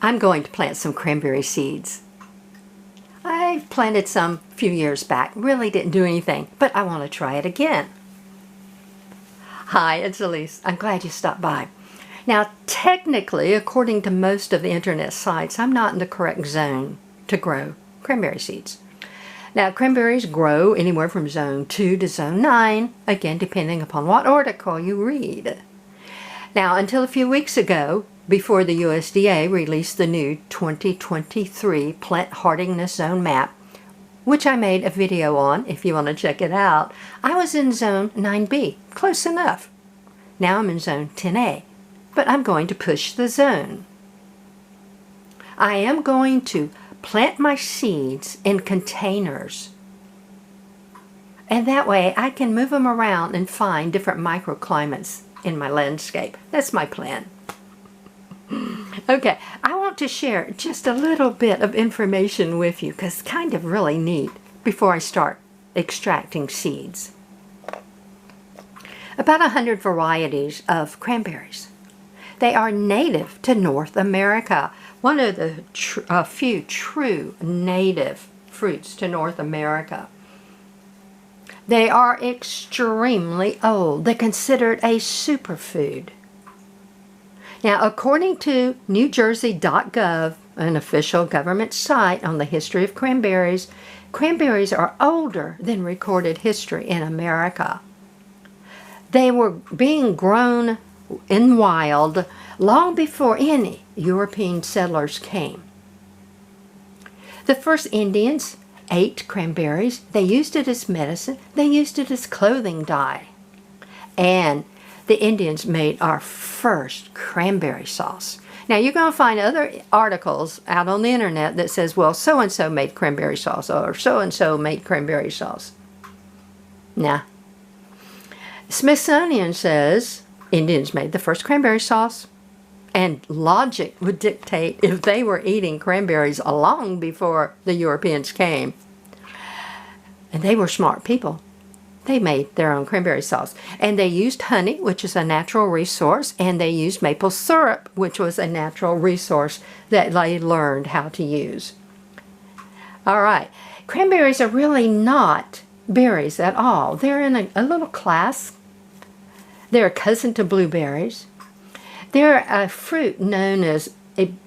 I'm going to plant some cranberry seeds. I planted some a few years back, really didn't do anything, but I want to try it again. Hi, it's Elise. I'm glad you stopped by. Now, technically, according to most of the internet sites, I'm not in the correct zone to grow cranberry seeds. Now, cranberries grow anywhere from zone 2 to zone 9, again, depending upon what article you read. Now, until a few weeks ago, before the USDA released the new 2023 Plant Hardiness Zone Map, which I made a video on if you want to check it out, I was in zone 9B, close enough. Now I'm in zone 10A, but I'm going to push the zone. I am going to plant my seeds in containers, and that way I can move them around and find different microclimates in my landscape. That's my plan. Okay, I want to share just a little bit of information with you because it's kind of really neat before I start extracting seeds. About 100 varieties of cranberries. They are native to North America. One of the few true native fruits to North America. They are extremely old. They're considered a superfood. Now, according to NewJersey.gov, an official government site on the history of cranberries, cranberries are older than recorded history in America. They were being grown in wild long before any European settlers came. The first Indians ate cranberries. They used it as medicine. They used it as clothing dye. And the Indians made our first cranberry sauce. Now, you're going to find other articles out on the internet that says, well, so-and-so made cranberry sauce, or so-and-so made cranberry sauce. Nah. Smithsonian says Indians made the first cranberry sauce, and logic would dictate if they were eating cranberries long before the Europeans came. And they were smart people. They made their own cranberry sauce. And they used honey, which is a natural resource, and they used maple syrup, which was a natural resource that they learned how to use. All right. Cranberries are really not berries at all. They're in a little class. They're a cousin to blueberries. They're a fruit known as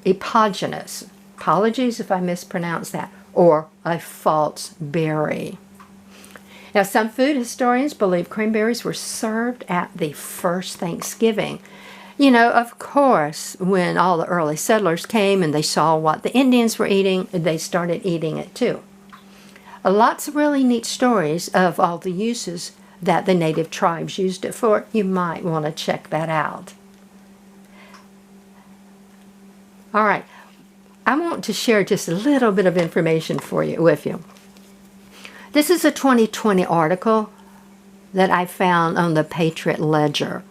eponymous. Apologies if I mispronounce that. Or a false berry. Now, some food historians believe cranberries were served at the first Thanksgiving. You know, of course, when all the early settlers came and they saw what the Indians were eating, they started eating it too. Lots of really neat stories of all the uses that the native tribes used it for. You might want to check that out. All right, I want to share just a little bit of information with you. This is a 2020 article that I found on the Patriot Ledger.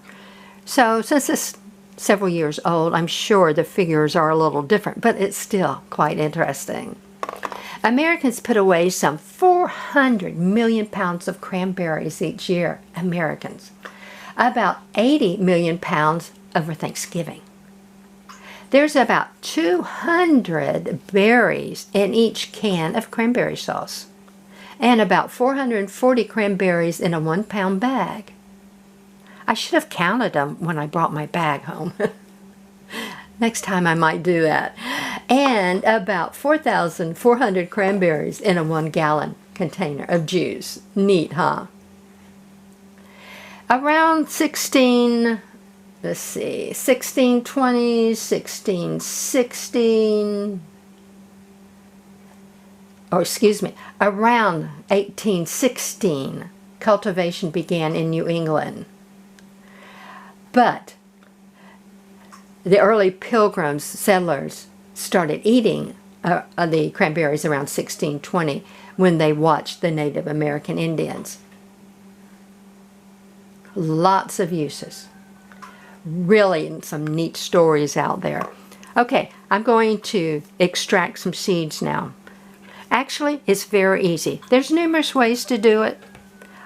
So since it's several years old, I'm sure the figures are a little different, but it's still quite interesting. Americans put away some 400 million pounds of cranberries each year. Americans. About 80 million pounds over Thanksgiving. There's about 200 berries in each can of cranberry sauce. And about 440 cranberries in a 1-pound bag. I should have counted them when I brought my bag home. Next time I might do that. And about 4,400 cranberries in a 1-gallon container of juice. Neat, huh? Around 1620, 1616... around 1816, cultivation began in New England. But the early pilgrims, settlers, started eating the cranberries around 1620 when they watched the Native American Indians. Lots of uses. Really some neat stories out there. Okay, I'm going to extract some seeds now. Actually, it's very easy. There's numerous ways to do it.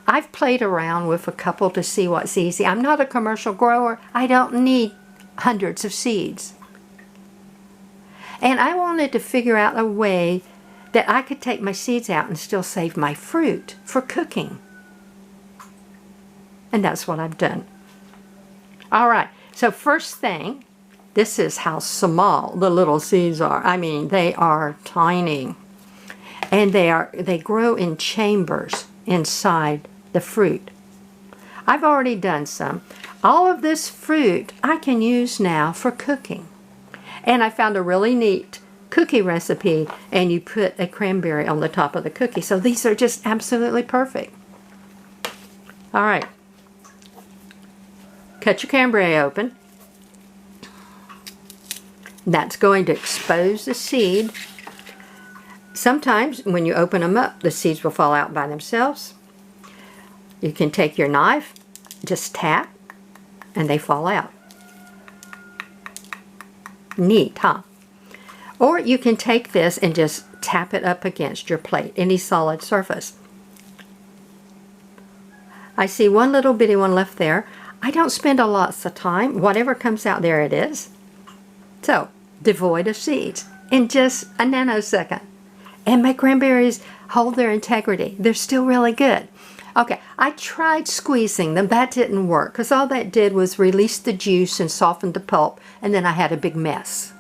I've played around with a couple to see what's easy. I'm not a commercial grower. I don't need hundreds of seeds. And I wanted to figure out a way that I could take my seeds out and still save my fruit for cooking. And that's what I've done. All right, so first thing, this is how small the little seeds are. I mean, they are tiny. And they grow in chambers inside the fruit. I've already done some. All of this fruit I can use now for cooking. And I found a really neat cookie recipe, and you put a cranberry on the top of the cookie. So these are just absolutely perfect. All right. Cut your cranberry open. That's going to expose the seed. Sometimes when you open them up, the seeds will fall out by themselves. You can take your knife, just tap, and they fall out. Neat, huh? Or you can take this and just tap it up against your plate, any solid surface. I see one little bitty one left there. I don't spend a lot of time. Whatever comes out, there it is. So, devoid of seeds in just a nanosecond. And my cranberries hold their integrity. They're still really good. Okay, I tried squeezing them. That didn't work because all that did was release the juice and soften the pulp, and then I had a big mess.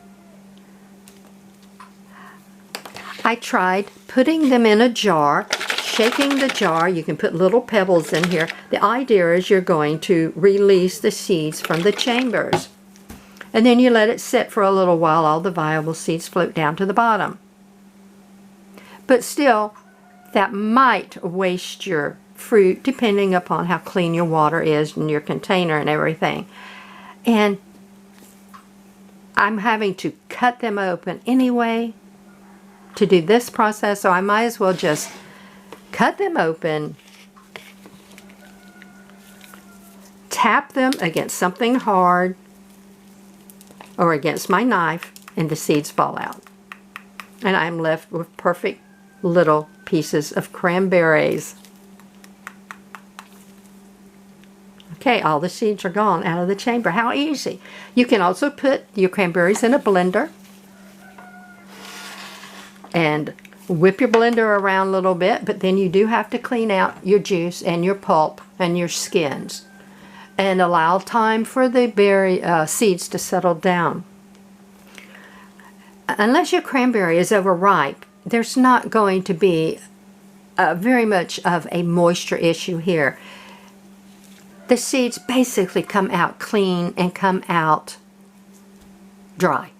I tried putting them in a jar, shaking the jar. You can put little pebbles in here. The idea is you're going to release the seeds from the chambers. And then you let it sit for a little while. All the viable seeds float down to the bottom. But still, that might waste your fruit depending upon how clean your water is and your container and everything. And I'm having to cut them open anyway to do this process, so I might as well just cut them open, tap them against something hard or against my knife, and the seeds fall out. And I'm left with perfect little pieces of cranberries. Okay, all the seeds are gone out of the chamber. How easy. You can also put your cranberries in a blender and whip your blender around a little bit, but then you do have to clean out your juice and your pulp and your skins and allow time for the berry seeds to settle down. Unless your cranberry is overripe, there's not going to be very much of a moisture issue here. The seeds basically come out clean and come out dry.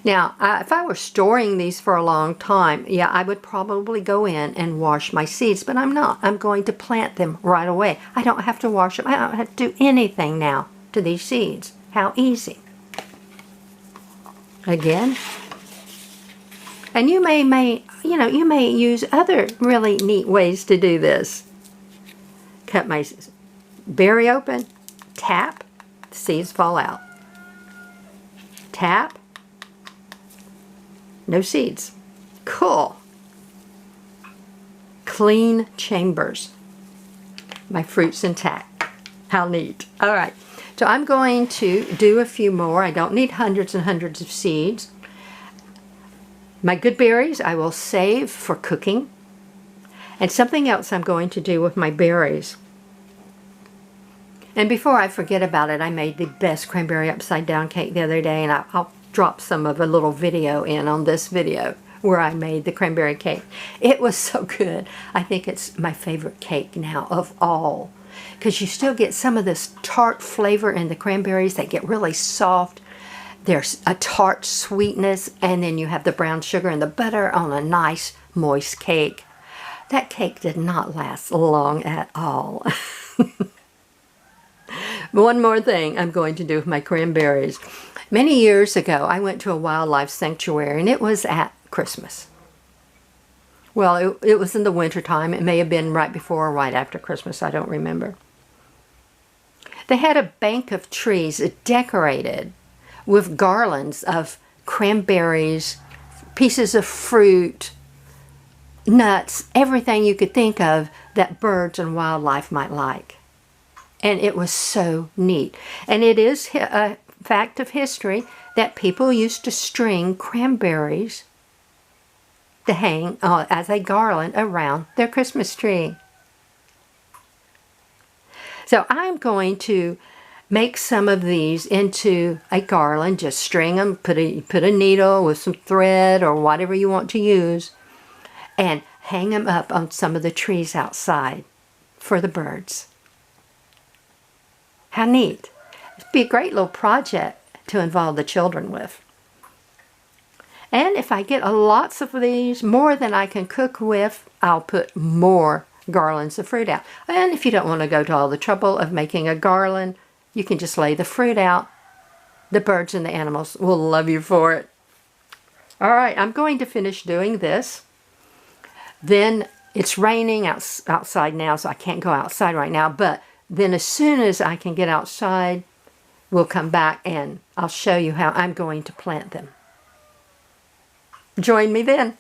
Now, if I were storing these for a long time, yeah, I would probably go in and wash my seeds, but I'm not. I'm going to plant them right away. I don't have to wash them. I don't have to do anything now to these seeds. How easy. Again. And you may use other really neat ways to do this. Cut my berry open, tap, the seeds fall out. Tap, no seeds. Cool. Clean chambers. My fruit's intact. How neat. All right. So I'm going to do a few more. I don't need hundreds and hundreds of seeds. My good berries I will save for cooking. And something else I'm going to do with my berries. And before I forget about it, I made the best cranberry upside down cake the other day, and I'll drop some of a little video in on this video where I made the cranberry cake. It was so good. I think it's my favorite cake now of all, because you still get some of this tart flavor in the cranberries. They get really soft. There's a tart sweetness, and then you have the brown sugar and the butter on a nice moist cake. That cake did not last long at all. One more thing I'm going to do with my cranberries. Many years ago, I went to a wildlife sanctuary, and it was at Christmas. Well, it was in the wintertime. It may have been right before or right after Christmas. I don't remember. They had a bank of trees decorated with garlands of cranberries, pieces of fruit, nuts, everything you could think of that birds and wildlife might like. And it was so neat. And it is a fact of history that people used to string cranberries to hang as a garland around their Christmas tree. So I'm going to make some of these into a garland. Just string them, put a needle with some thread or whatever you want to use, and hang them up on some of the trees outside for the birds. How neat. It'd be a great little project to involve the children with. And if I get lots of these, more than I can cook with, I'll put more garlands of fruit out. And if you don't want to go to all the trouble of making a garland, you can just lay the fruit out. The birds and the animals will love you for it. All right, I'm going to finish doing this. Then it's raining outside now, so I can't go outside right now. But then as soon as I can get outside, we'll come back and I'll show you how I'm going to plant them. Join me then.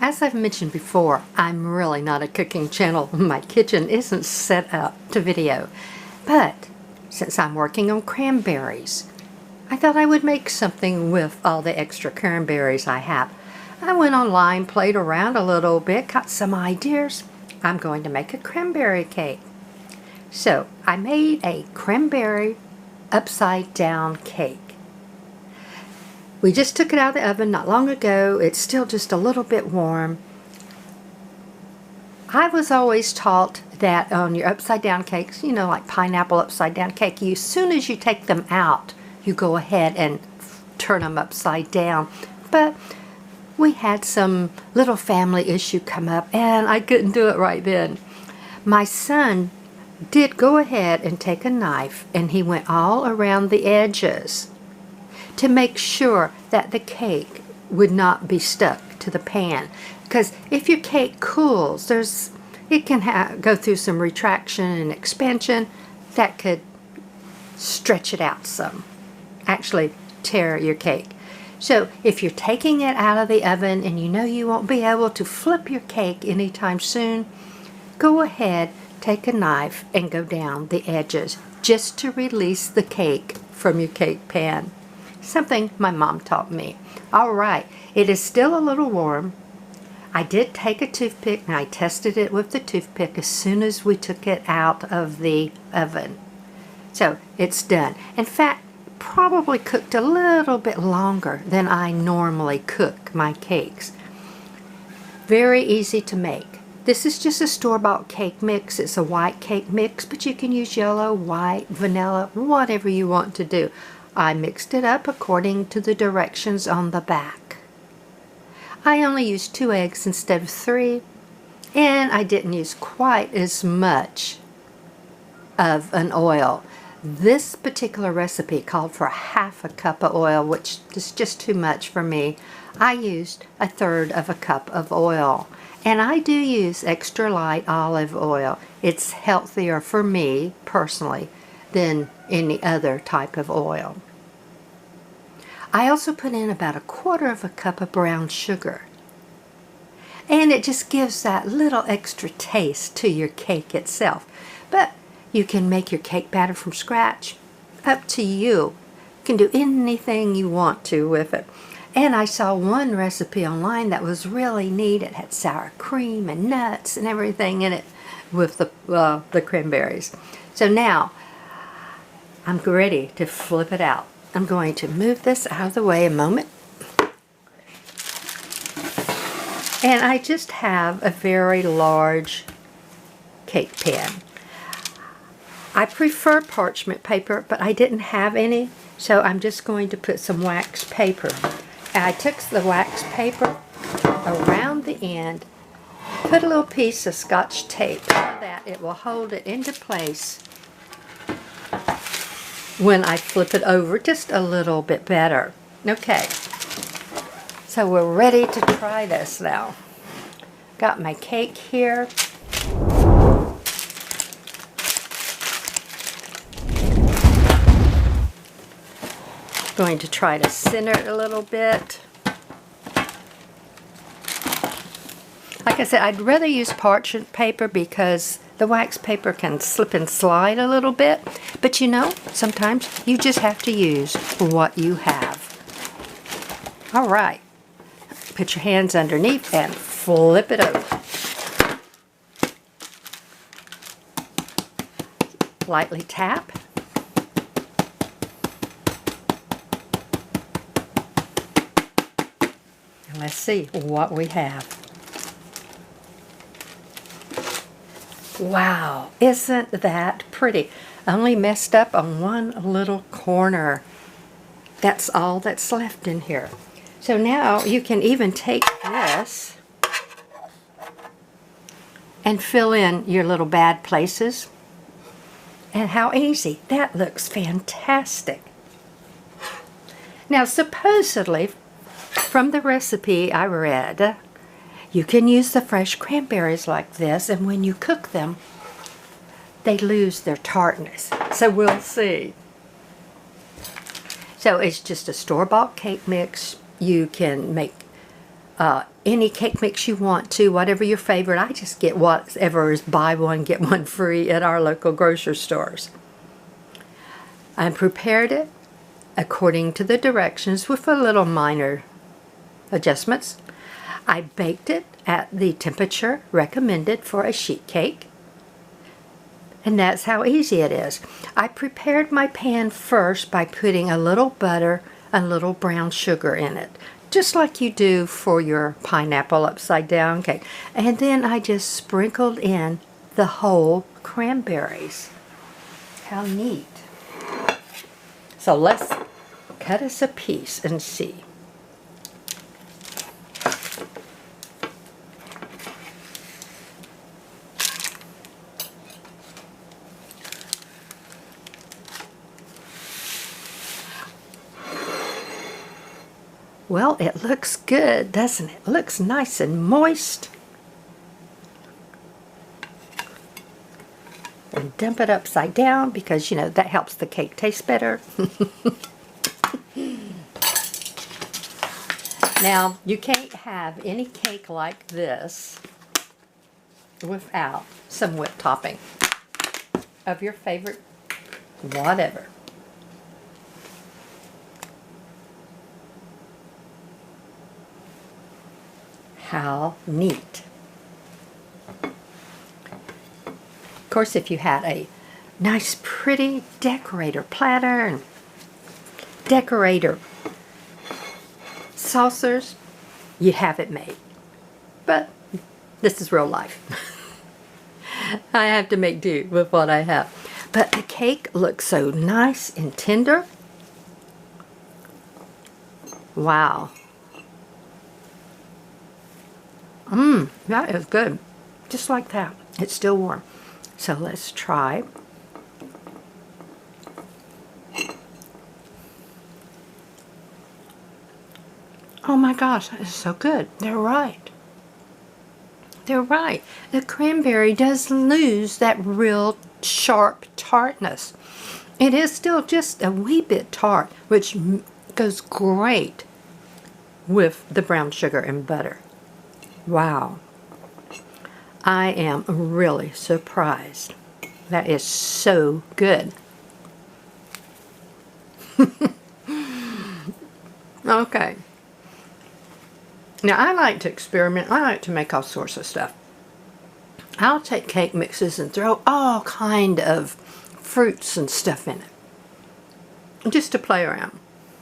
As I've mentioned before, I'm really not a cooking channel. My kitchen isn't set up to video. But since I'm working on cranberries, I thought I would make something with all the extra cranberries I have. I went online, played around a little bit, got some ideas. I'm going to make a cranberry cake. So I made a cranberry upside down cake. We just took it out of the oven not long ago. It's still just a little bit warm. I was always taught that on your upside down cakes, you know, like pineapple upside down cake, as soon as you take them out, you go ahead and turn them upside down. But we had some little family issue come up and I couldn't do it right then. My son did go ahead and take a knife and he went all around the edges to make sure that the cake would not be stuck to the pan. Because if your cake cools, it can go through some retraction and expansion that could stretch it out some. Actually tear your cake. So if you're taking it out of the oven and you know you won't be able to flip your cake anytime soon, go ahead, take a knife and go down the edges just to release the cake from your cake pan. Something my mom taught me. All right, it is still a little warm. I did take a toothpick and I tested it with the toothpick as soon as we took it out of the oven. So it's done. In fact, probably cooked a little bit longer than I normally cook my cakes. Very easy to make. This is just a store-bought cake mix. It's a white cake mix, but you can use yellow, white, vanilla, whatever you want to do. I mixed it up according to the directions on the back. I only used 2 eggs instead of 3, and I didn't use quite as much of an oil. This particular recipe called for ½ a cup of oil, which is just too much for me. I used 1/3 cup of oil, and I do use extra light olive oil. It's healthier for me personally than any other type of oil. I also put in about 1/4 cup of brown sugar. And it just gives that little extra taste to your cake itself. But you can make your cake batter from scratch. Up to you. You can do anything you want to with it. And I saw one recipe online that was really neat. It had sour cream and nuts and everything in it with the cranberries. So now I'm ready to flip it out. I'm going to move this out of the way a moment. And I just have a very large cake pan. I prefer parchment paper, but I didn't have any, so I'm just going to put some wax paper. And I took the wax paper around the end, put a little piece of Scotch tape so that it will hold it into place when I flip it over just a little bit better. Okay, so we're ready to try this now. Got my cake here. Going to try to center it a little bit. Like I said, I'd rather use parchment paper because The wax paper can slip and slide a little bit, but you know, sometimes you just have to use what you have. All right, put your hands underneath and flip it over. Lightly tap. And let's see what we have. Wow, isn't that pretty? Only messed up on one little corner. That's all that's left in here. So now you can even take this and fill in your little bad places. And how easy. That looks fantastic. Now supposedly, from the recipe I read, you can use the fresh cranberries like this, and when you cook them, they lose their tartness. So we'll see. So it's just a store-bought cake mix. You can make any cake mix you want to, whatever your favorite. I just get whatever is buy one, get one free at our local grocery stores. I prepared it according to the directions with a little minor adjustments. I baked it at the temperature recommended for a sheet cake. And that's how easy it is. I prepared my pan first by putting a little butter and a little brown sugar in it, just like you do for your pineapple upside down cake. And then I just sprinkled in the whole cranberries. How neat. So let's cut us a piece and see. Well, it looks good, doesn't it? It looks nice and moist. And dump it upside down because, you know, that helps the cake taste better. Now, you can't have any cake like this without some whipped topping of your favorite whatever. How neat. Of course, if you had a nice, pretty decorator platter and decorator saucers, you have it made. But this is real life. I have to make do with what I have. But the cake looks so nice and tender. Wow. That is good. Just like that. It's still warm. So let's try. Oh my gosh, that is so good. They're right. They're right. The cranberry does lose that real sharp tartness. It is still just a wee bit tart, which goes great with the brown sugar and butter. Wow. I am really surprised. That is so good. Okay. Now, I like to experiment. I like to make all sorts of stuff. I'll take cake mixes and throw all kind of fruits and stuff in it, just to play around.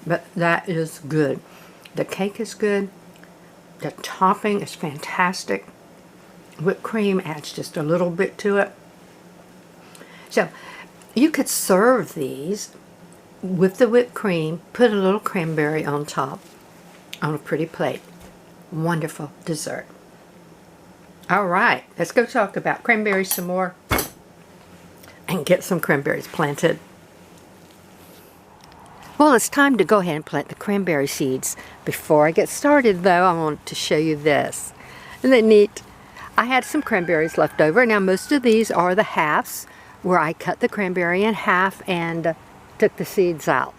But that is good. The cake is good. The topping is fantastic. Whipped cream adds just a little bit to it. So, you could serve these with the whipped cream, put a little cranberry on top on a pretty plate. Wonderful dessert. All right, let's go talk about cranberries some more and get some cranberries planted. Well, it's time to go ahead and plant the cranberry seeds. Before I get started, though, I want to show you this. Isn't that neat? I had some cranberries left over. Now, most of these are the halves, where I cut the cranberry in half and took the seeds out.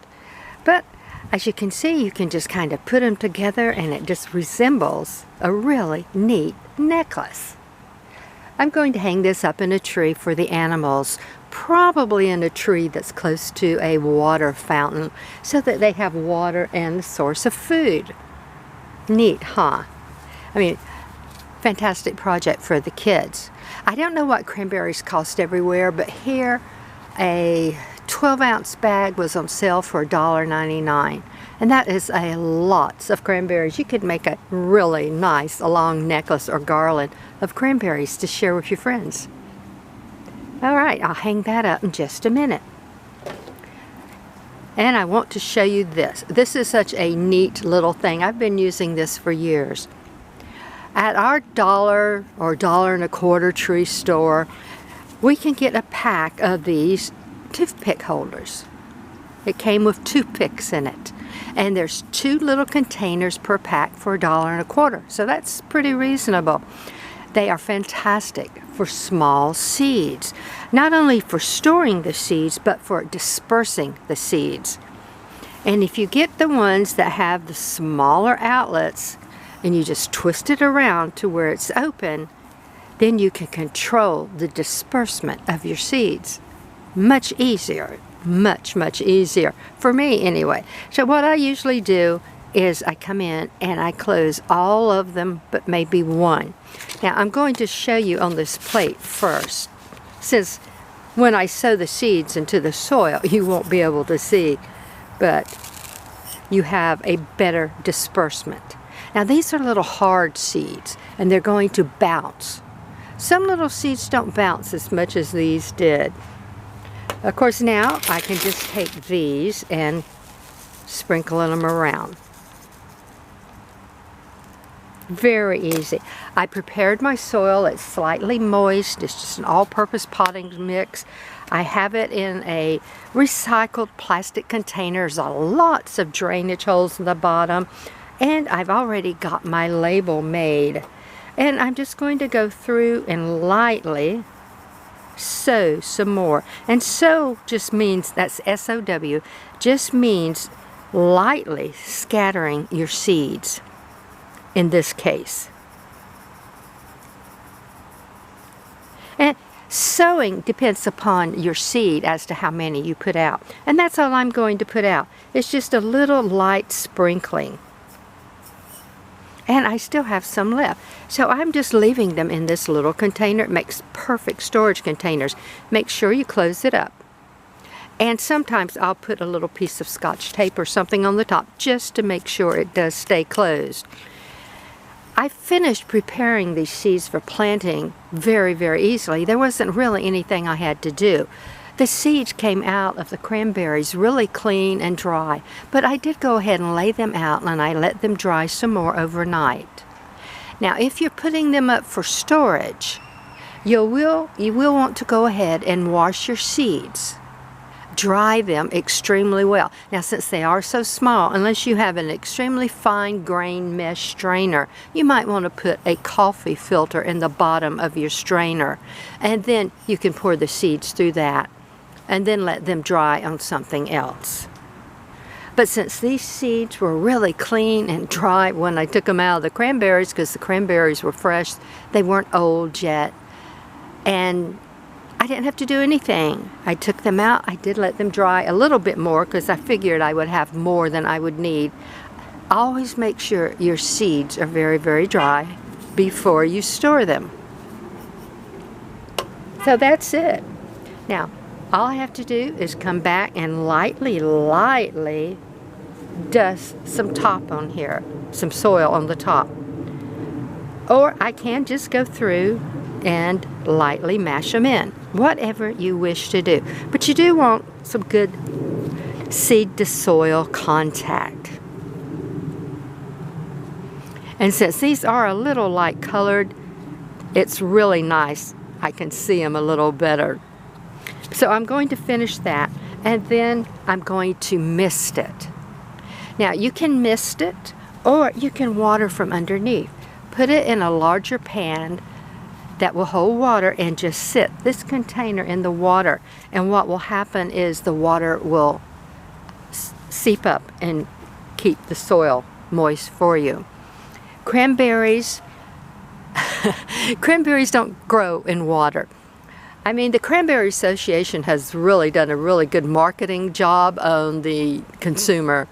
But as you can see, you can just kind of put them together and it just resembles a really neat necklace. I'm going to hang this up in a tree for the animals, probably in a tree that's close to a water fountain, so that they have water and a source of food. Neat, huh? I mean, fantastic project for the kids. I don't know what cranberries cost everywhere, but here a 12-ounce bag was on sale for $1.99. And that is a lot of cranberries. You could make a really nice long necklace or garland of cranberries to share with your friends. All right, I'll hang that up in just a minute. And I want to show you this. This is such a neat little thing. I've been using this for years. At our $1 or $1.25 tree store, we can get a pack of these toothpick holders. It came with toothpicks in it. And there's 2 little containers per pack for $1.25. So that's pretty reasonable. They are fantastic for small seeds. Not only for storing the seeds, but for dispersing the seeds. And if you get the ones that have the smaller outlets, and you just twist it around to where it's open, then you can control the disbursement of your seeds. Much easier. Much easier. For me, anyway. So what I usually do is I come in and I close all of them but maybe one. Now I'm going to show you on this plate first, since when I sow the seeds into the soil you won't be able to see, but you have a better disbursement. Now these are little hard seeds and they're going to bounce. Some little seeds don't bounce as much as these did. Of course now I can just take these and sprinkle them around. Very easy. I prepared my soil. It's slightly moist. It's just an all-purpose potting mix. I have it in a recycled plastic container. There's lots of drainage holes in the bottom. And I've already got my label made. And I'm just going to go through and lightly sow some more. And sow just means, that's S-O-W, just means lightly scattering your seeds. In this case. And sowing depends upon your seed as to how many you put out. And that's all I'm going to put out. It's just a little light sprinkling. And I still have some left. So I'm just leaving them in this little container. It makes perfect storage containers. Make sure you close it up. And sometimes I'll put a little piece of Scotch tape or something on the top just to make sure it does stay closed. I finished preparing these seeds for planting very easily. There wasn't really anything I had to do. The seeds came out of the cranberries really clean and dry, but I did go ahead and lay them out and I let them dry some more overnight. Now if you're putting them up for storage, you will want to go ahead and wash your seeds. Dry them extremely well. Now since they are so small, unless you have an extremely fine grain mesh strainer, you might want to put a coffee filter in the bottom of your strainer, and then you can pour the seeds through that and then let them dry on something else. But since these seeds were really clean and dry when I took them out of the cranberries, because the cranberries were fresh, they weren't old yet, and I didn't have to do anything. I took them out. I did let them dry a little bit more because I figured I would have more than I would need. Always make sure your seeds are very dry before you store them. So that's it. Now, all I have to do is come back and lightly dust some top on here, some soil on the top. Or I can just go through and lightly mash them in, whatever you wish to do. But you do want some good seed to soil contact. And since these are a little light colored, it's really nice. I can see them a little better. So I'm going to finish that, and then I'm going to mist it. Now you can mist it, or you can water from underneath. Put it in a larger pan that will hold water and just sit this container in the water, and what will happen is the water will seep up and keep the soil moist for you. Cranberries Cranberries don't grow in water. I mean, the Cranberry Association has really done a really good marketing job on the consumer.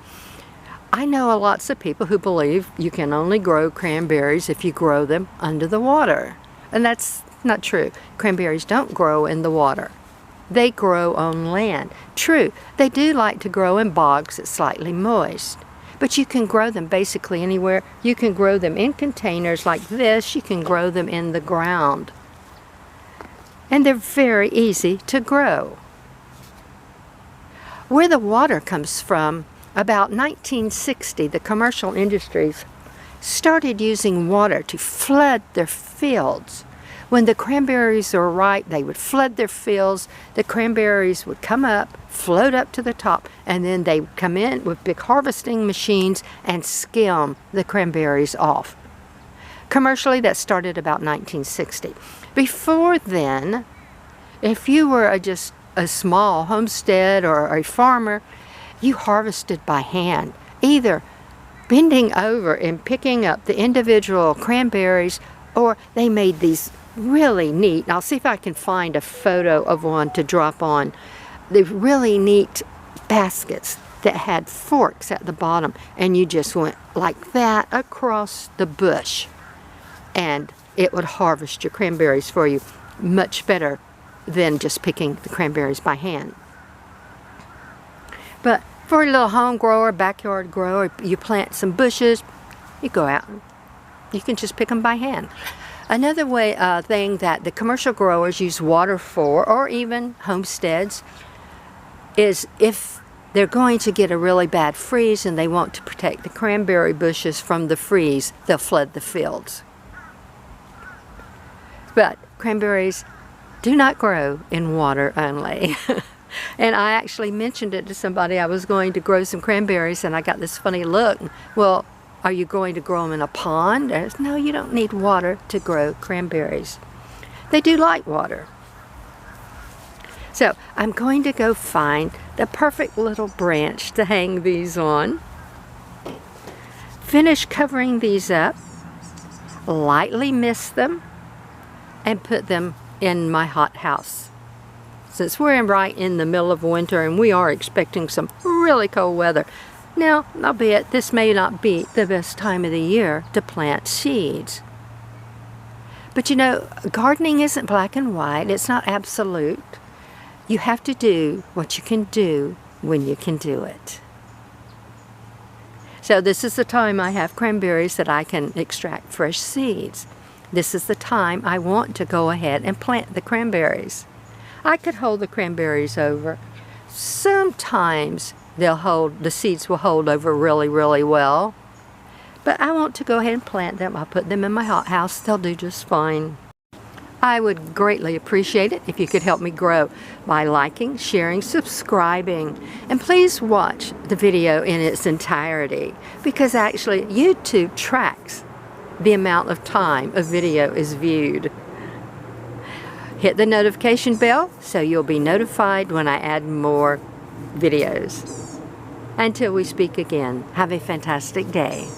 I know lots of people who believe you can only grow cranberries if you grow them under the water. And that's not true. Cranberries don't grow in the water. They grow on land. True, they do like to grow in bogs that's slightly moist. But you can grow them basically anywhere. You can grow them in containers like this. You can grow them in the ground. And they're very easy to grow. Where the water comes from, about 1960, the commercial industries started using water to flood their fields. When the cranberries were ripe, they would flood their fields. The cranberries would come up, float up to the top, and then they would come in with big harvesting machines and skim the cranberries off. Commercially, that started about 1960. Before then, if you were just a small homestead or a farmer, you harvested by hand, either bending over and picking up the individual cranberries, or they made these really neat, I'll see if I can find a photo of one to drop on, the really neat baskets that had forks at the bottom, and you just went like that across the bush, and it would harvest your cranberries for you much better than just picking the cranberries by hand. But for a little home grower, backyard grower, you plant some bushes, you go out, you can just pick them by hand. Another thing that the commercial growers use water for, or even homesteads, is if they're going to get a really bad freeze and they want to protect the cranberry bushes from the freeze, they'll flood the fields. But cranberries do not grow in water only. And I actually mentioned it to somebody. I was going to grow some cranberries and I got this funny look. Well, are you going to grow them in a pond? No, you don't need water to grow cranberries. They do like water. So I'm going to go find the perfect little branch to hang these on. Finish covering these up. Lightly mist them and put them in my hot house. Since we're right in the middle of winter and we are expecting some really cold weather. Now, albeit this may not be the best time of the year to plant seeds. But you know, gardening isn't black and white. It's not absolute. You have to do what you can do when you can do it. So this is the time I have cranberries that I can extract fresh seeds. This is the time I want to go ahead and plant the cranberries. I could hold the cranberries over. Sometimes the seeds will hold over really, really well. But I want to go ahead and plant them. I'll put them in my hothouse. They'll do just fine. I would greatly appreciate it if you could help me grow by liking, sharing, subscribing. And please watch the video in its entirety, because actually YouTube tracks the amount of time a video is viewed. Hit the notification bell so you'll be notified when I add more videos. Until we speak again, have a fantastic day.